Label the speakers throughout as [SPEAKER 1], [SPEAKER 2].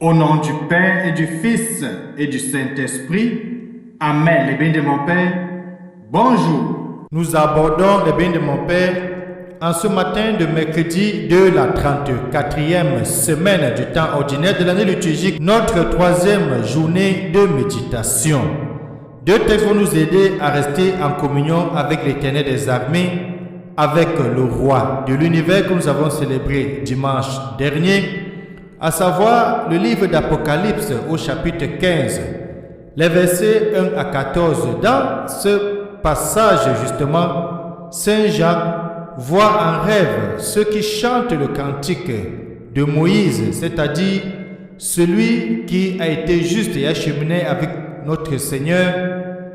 [SPEAKER 1] Au nom du Père et du Fils et du Saint-Esprit, Amen. Les bénis de mon Père, bonjour. Nous abordons les bénis de mon Père en ce matin de mercredi de la 34e semaine du temps ordinaire de l'année liturgique, notre troisième journée de méditation. Deux textes vont nous aider à rester en communion avec l'Éternel des armées, avec le roi de l'univers que nous avons célébré dimanche dernier, à savoir le livre d'Apocalypse au chapitre 15, les versets 1 à 14. Dans ce passage, justement, Saint Jean voit en rêve ceux qui chantent le cantique de Moïse, c'est-à-dire celui qui a été juste et acheminé avec notre Seigneur,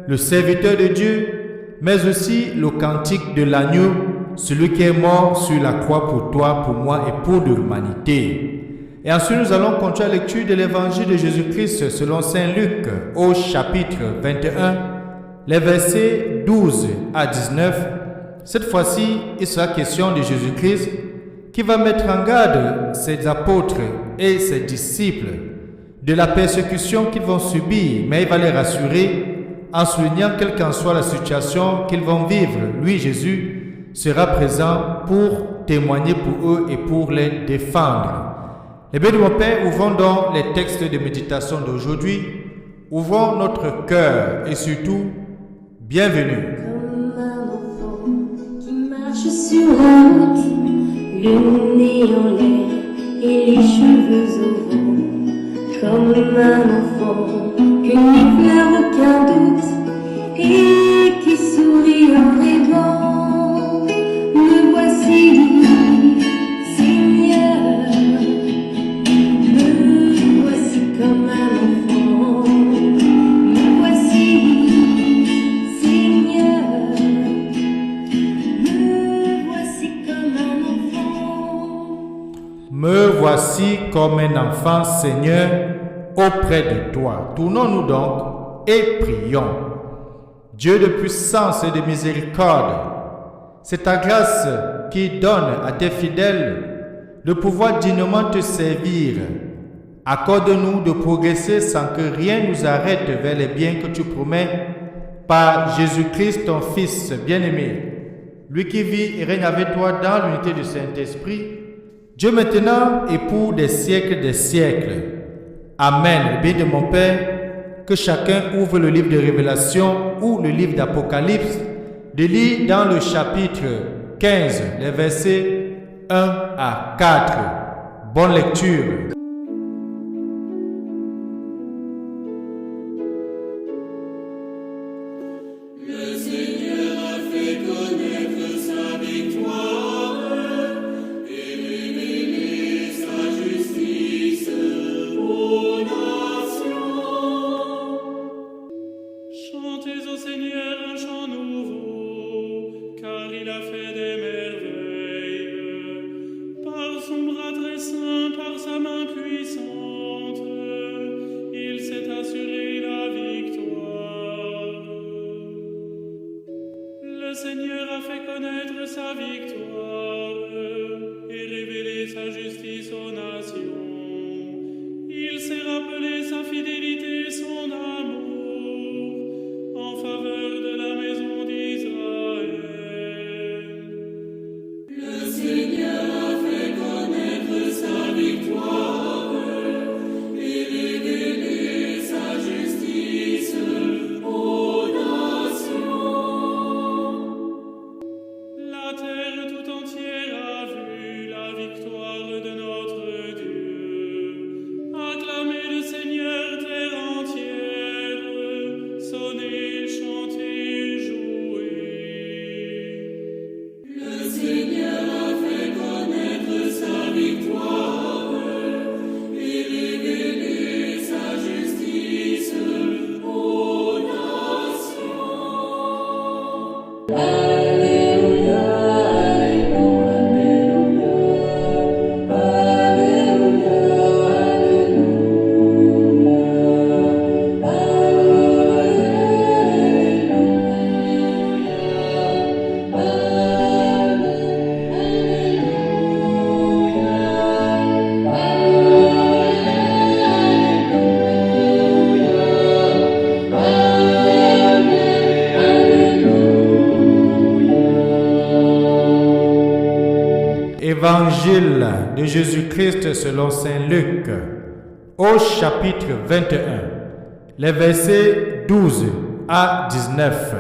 [SPEAKER 1] le serviteur de Dieu, mais aussi le cantique de l'agneau, celui qui est mort sur la croix pour toi, pour moi et pour l'humanité. Et ensuite, nous allons continuer la lecture de l'évangile de Jésus-Christ selon Saint Luc au chapitre 21, les versets 12 à 19. Cette fois-ci, il sera question de Jésus-Christ qui va mettre en garde ses apôtres et ses disciples de la persécution qu'ils vont subir, mais il va les rassurer en soulignant quelle qu'en soit la situation qu'ils vont vivre. Lui, Jésus, sera présent pour témoigner pour eux et pour les défendre. Les bénis de mon Père, ouvrons donc les textes de méditation d'aujourd'hui, ouvrons notre cœur et surtout, bienvenue.
[SPEAKER 2] Comme un enfant qui marche sur la route, le nez en l'air et les cheveux au vent. Comme un enfant qui n'y pleure aucun doute et qui sourit en rêvant. Me voici, Seigneur, me voici comme un enfant. Me voici, Seigneur, me voici comme un enfant.
[SPEAKER 1] Me voici comme un enfant, Seigneur, auprès de toi. Tournons-nous donc et prions. Dieu de puissance et de miséricorde, c'est ta grâce qui donne à tes fidèles de pouvoir dignement te servir. Accorde-nous de progresser sans que rien nous arrête vers les biens que tu promets par Jésus-Christ, ton Fils bien-aimé, lui qui vit et règne avec toi dans l'unité du Saint-Esprit, Dieu maintenant et pour des siècles des siècles. Amen. Le bien de mon Père, que chacun ouvre le livre de Révélation ou le livre d'Apocalypse, de lire dans le chapitre 15, les versets 1 à 4. Bonne lecture.
[SPEAKER 3] Le Seigneur a fait connaître sa victoire et révélé sa justice aux nations. Chantez au Seigneur un chant nouveau, car il a fait des merveilles. Par son bras très saint, par sa main puissante, il s'est assuré la victoire. Le Seigneur a fait connaître sa victoire et révélé sa justice aux nations. Il s'est rappelé sa fidélité et son amour en faveur de la maison d'Israël. Le Seigneur a fait connaître sa victoire et révélé sa justice aux nations. La terre tout entière a vu la victoire de notre Dieu. Acclamez le Seigneur, terre entière, sonnez, chantez, jouez. Le Seigneur a fait connaître sa victoire et révélé sa justice aux nations. Alléluia, Alléluia, Alléluia, Alléluia, Alléluia, Alléluia.
[SPEAKER 1] Évangile de Jésus-Christ selon saint Luc, au chapitre 21, les versets 12 à 19.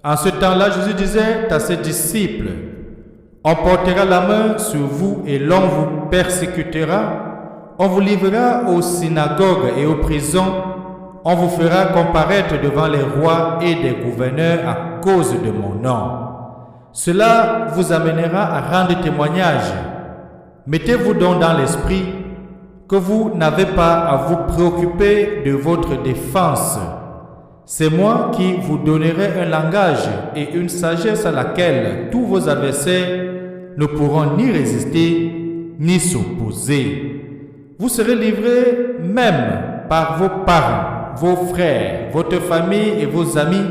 [SPEAKER 1] En ce temps-là, Jésus disait à ses disciples, « On portera la main sur vous et l'on vous persécutera, on vous livrera aux synagogues et aux prisons, on vous fera comparaître devant les rois et des gouverneurs à cause de mon nom. Cela vous amènera à rendre témoignage. Mettez-vous donc dans l'esprit que vous n'avez pas à vous préoccuper de votre défense. C'est moi qui vous donnerai un langage et une sagesse à laquelle tous vos adversaires ne pourront ni résister ni s'opposer. Vous serez livrés même par vos parents, vos frères, votre famille et vos amis,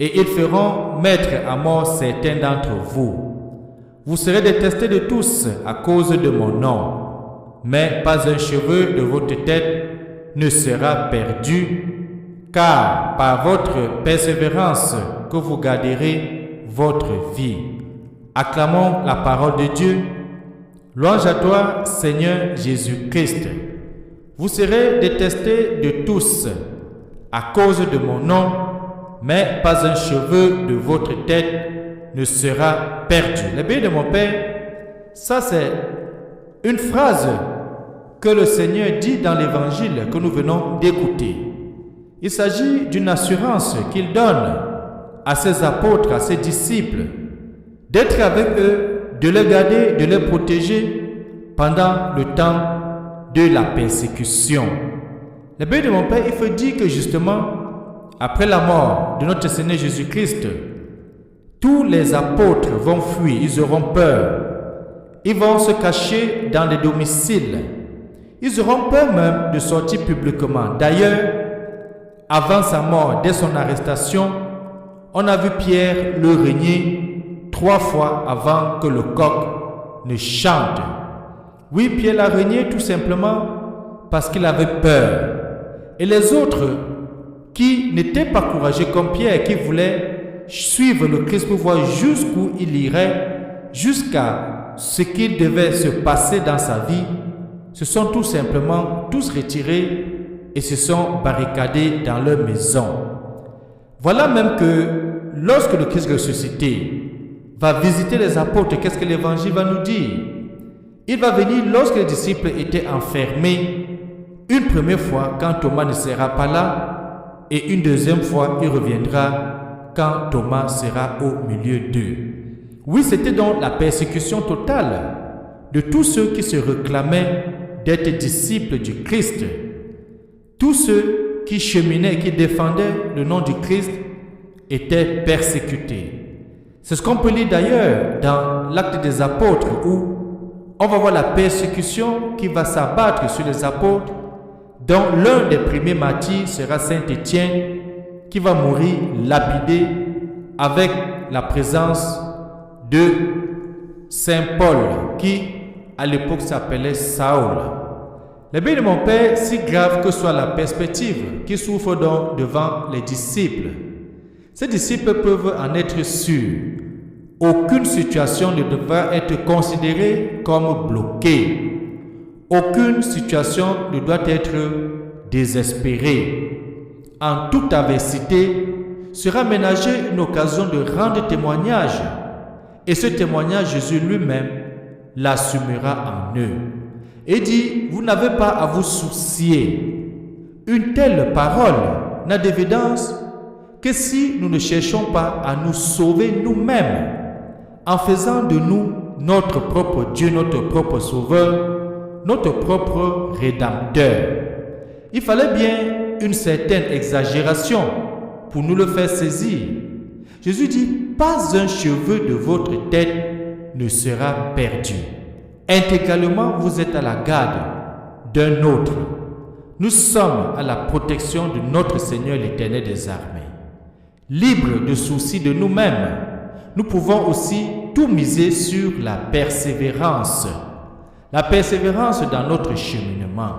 [SPEAKER 1] et ils feront mettre à mort certains d'entre vous. Vous serez détestés de tous à cause de mon nom, mais pas un cheveu de votre tête ne sera perdu, car par votre persévérance que vous garderez votre vie. » Acclamons la parole de Dieu. Louange à toi, Seigneur Jésus-Christ. Vous serez détestés de tous à cause de mon nom, mais pas un cheveu de votre tête ne sera perdu. Les bénis de mon Père, ça c'est une phrase que le Seigneur dit dans l'évangile que nous venons d'écouter. Il s'agit d'une assurance qu'il donne à ses apôtres, à ses disciples, d'être avec eux, de les garder, de les protéger pendant le temps de la persécution. Les bénis de mon Père, il faut dire que justement, après la mort de notre Seigneur Jésus-Christ, tous les apôtres vont fuir, ils auront peur. Ils vont se cacher dans les domiciles. Ils auront peur même de sortir publiquement. D'ailleurs, avant sa mort, dès son arrestation, on a vu Pierre le régner 3 fois avant que le coq ne chante. Oui, Pierre l'a régné tout simplement parce qu'il avait peur. Et les autres qui n'étaient pas courageux comme Pierre, qui voulaient suivre le Christ pour voir jusqu'où il irait, jusqu'à ce qu'il devait se passer dans sa vie, se sont tout simplement tous retirés et se sont barricadés dans leur maison. Voilà même que lorsque le Christ ressuscité va visiter les apôtres, qu'est-ce que l'évangile va nous dire? Il va venir lorsque les disciples étaient enfermés, une première fois quand Thomas ne sera pas là, et une deuxième fois, il reviendra quand Thomas sera au milieu d'eux. Oui, c'était donc la persécution totale de tous ceux qui se réclamaient d'être disciples du Christ. Tous ceux qui cheminaient et qui défendaient le nom du Christ étaient persécutés. C'est ce qu'on peut lire d'ailleurs dans l'Acte des Apôtres où on va voir la persécution qui va s'abattre sur les apôtres, dont l'un des premiers martyrs sera Saint Étienne, qui va mourir lapidé avec la présence de Saint Paul, qui à l'époque s'appelait Saül. Les bénis de mon Père, si grave que soit la perspective qui s'ouvre donc devant les disciples, ces disciples peuvent en être sûrs. Aucune situation ne devra être considérée comme bloquée. Aucune situation ne doit être désespérée. En toute adversité sera ménagée une occasion de rendre témoignage. Et ce témoignage, Jésus lui-même l'assumera en eux. Et dit, vous n'avez pas à vous soucier. Une telle parole n'a d'évidence que si nous ne cherchons pas à nous sauver nous-mêmes, en faisant de nous notre propre Dieu, notre propre Sauveur, notre propre Rédempteur. Il fallait bien une certaine exagération pour nous le faire saisir. Jésus dit, pas un cheveu de votre tête ne sera perdu. Intégralement, vous êtes à la garde d'un autre. Nous sommes à la protection de notre Seigneur l'Éternel des armées. Libres de soucis de nous-mêmes, nous pouvons aussi tout miser sur la persévérance. La persévérance dans notre cheminement.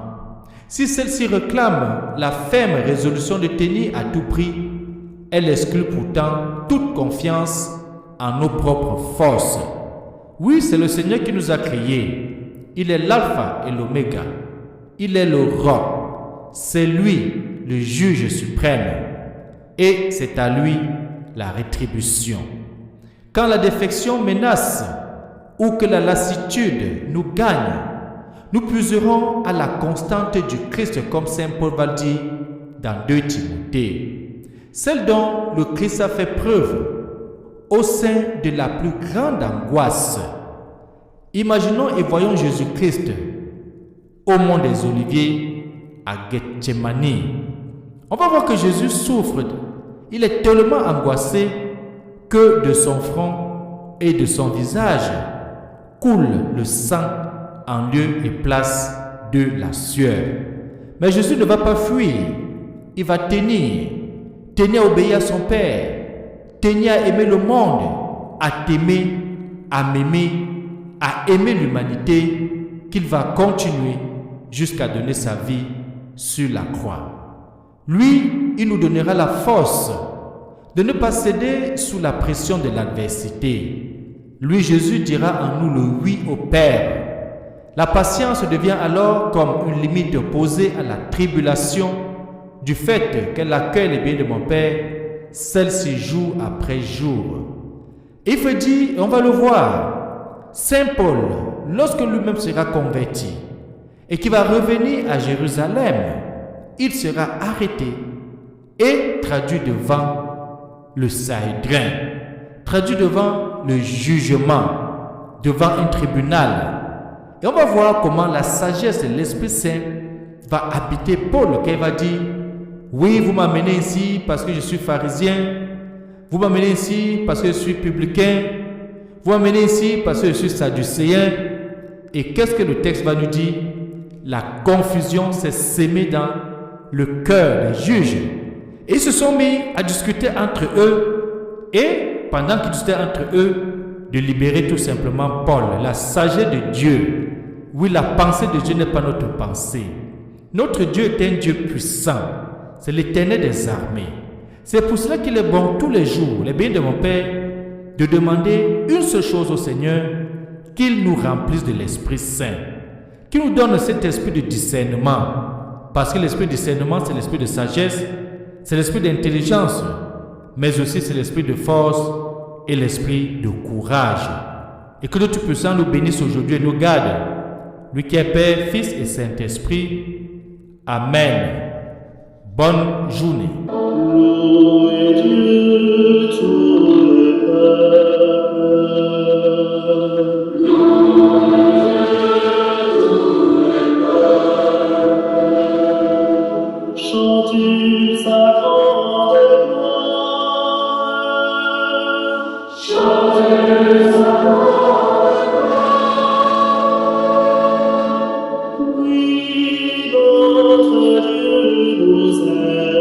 [SPEAKER 1] Si celle-ci réclame la ferme résolution de tenir à tout prix, elle exclut pourtant toute confiance en nos propres forces. Oui, c'est le Seigneur qui nous a créés. Il est l'alpha et l'oméga. Il est le roi. C'est lui, le juge suprême. Et c'est à lui la rétribution. Quand la défection menace ou que la lassitude nous gagne, nous puiserons à la constante du Christ, comme saint Paul va dire dans 2 Timothée. Celle dont le Christ a fait preuve au sein de la plus grande angoisse. Imaginons et voyons Jésus-Christ au mont des Oliviers à Gethsémane. On va voir que Jésus souffre. Il est tellement angoissé que de son front et de son visage coule le sang en lieu et place de la sueur. Mais Jésus ne va pas fuir. Il va tenir à obéir à son Père, tenir à aimer le monde, à t'aimer, à m'aimer, à aimer l'humanité, qu'il va continuer jusqu'à donner sa vie sur la croix. Lui, il nous donnera la force de ne pas céder sous la pression de l'adversité. Lui, Jésus, dira en nous le oui au Père. La patience devient alors comme une limite opposée à la tribulation, du fait qu'elle accueille les biens de mon Père, celle-ci jour après jour. Il veut dire, on va le voir, Saint Paul, lorsque lui-même sera converti et qu'il va revenir à Jérusalem, il sera arrêté et traduit devant le Sanhédrin, traduit devant le jugement, devant un tribunal. Et on va voir comment la sagesse de l'Esprit Saint va habiter Paul, qui va dire, oui, vous m'amenez ici parce que je suis pharisien, vous m'amenez ici parce que je suis publicain, vous m'amenez ici parce que je suis sadducéen. Et qu'est-ce que le texte va nous dire? La confusion s'est sémée dans le cœur des juges. Et ils se sont mis à discuter entre eux, et pendant qu'ils discutaient entre eux, de libérer tout simplement Paul. La sagesse de Dieu. Oui, la pensée de Dieu n'est pas notre pensée. Notre Dieu est un Dieu puissant. C'est l'Éternel des armées. C'est pour cela qu'il est bon tous les jours, les biens de mon Père, de demander une seule chose au Seigneur, qu'il nous remplisse de l'Esprit Saint, qu'il nous donne cet esprit de discernement. Parce que l'esprit de discernement, c'est l'esprit de sagesse, c'est l'esprit d'intelligence, mais aussi c'est l'esprit de force et l'esprit de courage. Et que notre puissant nous bénisse aujourd'hui et nous garde. Lui qui est Père, Fils et Saint-Esprit. Amen. Bonne journée.
[SPEAKER 3] Louez Dieu, tous les peuples. Chantez sa grande gloire. Chantez sa grande gloire. Oui, notre Dieu nous aime.